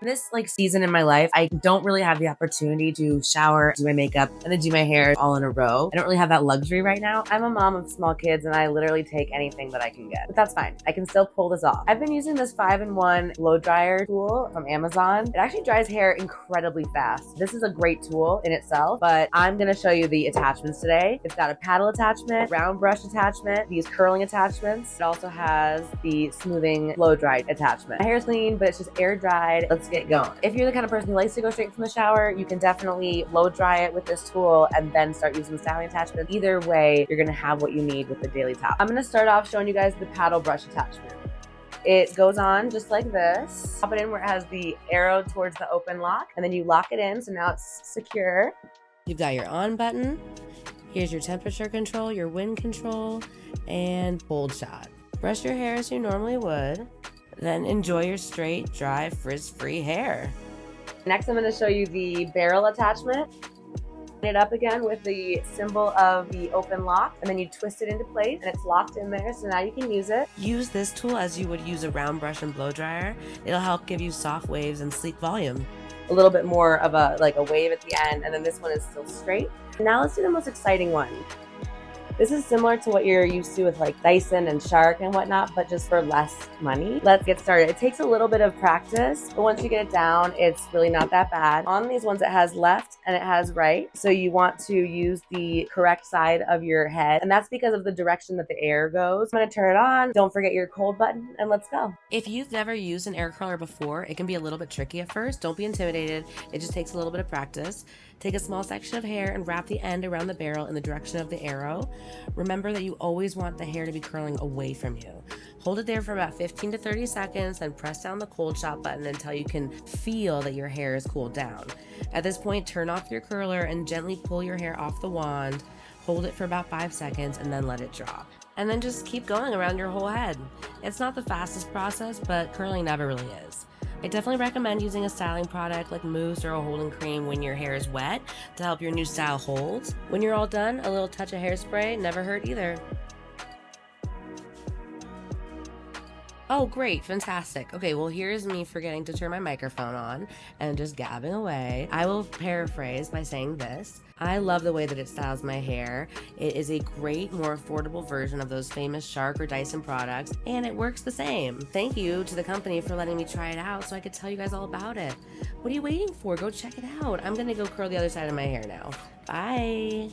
This season in my life, I don't really have the opportunity to shower, do my makeup, and then do my hair all in a row. I don't really have that luxury right now. I'm a mom of small kids and I literally take anything that I can get, but that's fine. I can still pull this off. I've been using this 5-in-1 blow dryer tool from Amazon. It actually dries hair incredibly fast. This is a great tool in itself, but I'm gonna show you the attachments today. It's got a paddle attachment, round brush attachment, these curling attachments. It also has the smoothing blow dry attachment. My hair is clean, but it's just air dried. Let's get going. If you're the kind of person who likes to go straight from the shower, you can definitely blow dry it with this tool and then start using the styling attachment. Either way, you're gonna have what you need with the daily top. I'm gonna start off showing you guys the paddle brush attachment. It goes on just like this. Pop it in where it has the arrow towards the open lock, and then you lock it in, so now it's secure. You've got your on button. Here's your temperature control, your wind control, and hold shot. Brush your hair as you normally would. Then enjoy your straight, dry, frizz-free hair. Next, I'm going to show you the barrel attachment. It up again with the symbol of the open lock, and then you twist it into place and it's locked in there, so now you can use it. Use this tool as you would use a round brush and blow dryer. It'll help give you soft waves and sleek volume. A little bit more of a wave at the end, and then this one is still straight. Now let's do the most exciting one. This is similar to what you're used to with Dyson and Shark and whatnot, but just for less money. Let's get started. It takes a little bit of practice, but once you get it down, it's really not that bad. On these ones, it has left and it has right. So you want to use the correct side of your head, and that's because of the direction that the air goes. I'm gonna turn it on. Don't forget your cold button, and let's go. If you've never used an air curler before, it can be a little bit tricky at first. Don't be intimidated. It just takes a little bit of practice. Take a small section of hair and wrap the end around the barrel in the direction of the arrow. Remember that you always want the hair to be curling away from you. Hold it there for about 15 to 30 seconds, then press down the cold shot button until you can feel that your hair is cooled down. At this point, turn off your curler and gently pull your hair off the wand. Hold it for about 5 seconds and then let it drop. And then just keep going around your whole head. It's not the fastest process, but curling never really is. I definitely recommend using a styling product like mousse or a holding cream when your hair is wet to help your new style hold. When you're all done, a little touch of hairspray never hurt either. Oh, great, fantastic. Okay, well, here's me forgetting to turn my microphone on and just gabbing away. I will paraphrase by saying this. I love the way that it styles my hair. It is a great, more affordable version of those famous Shark or Dyson products, and it works the same. Thank you to the company for letting me try it out so I could tell you guys all about it. What are you waiting for? Go check it out. I'm gonna go curl the other side of my hair now. Bye.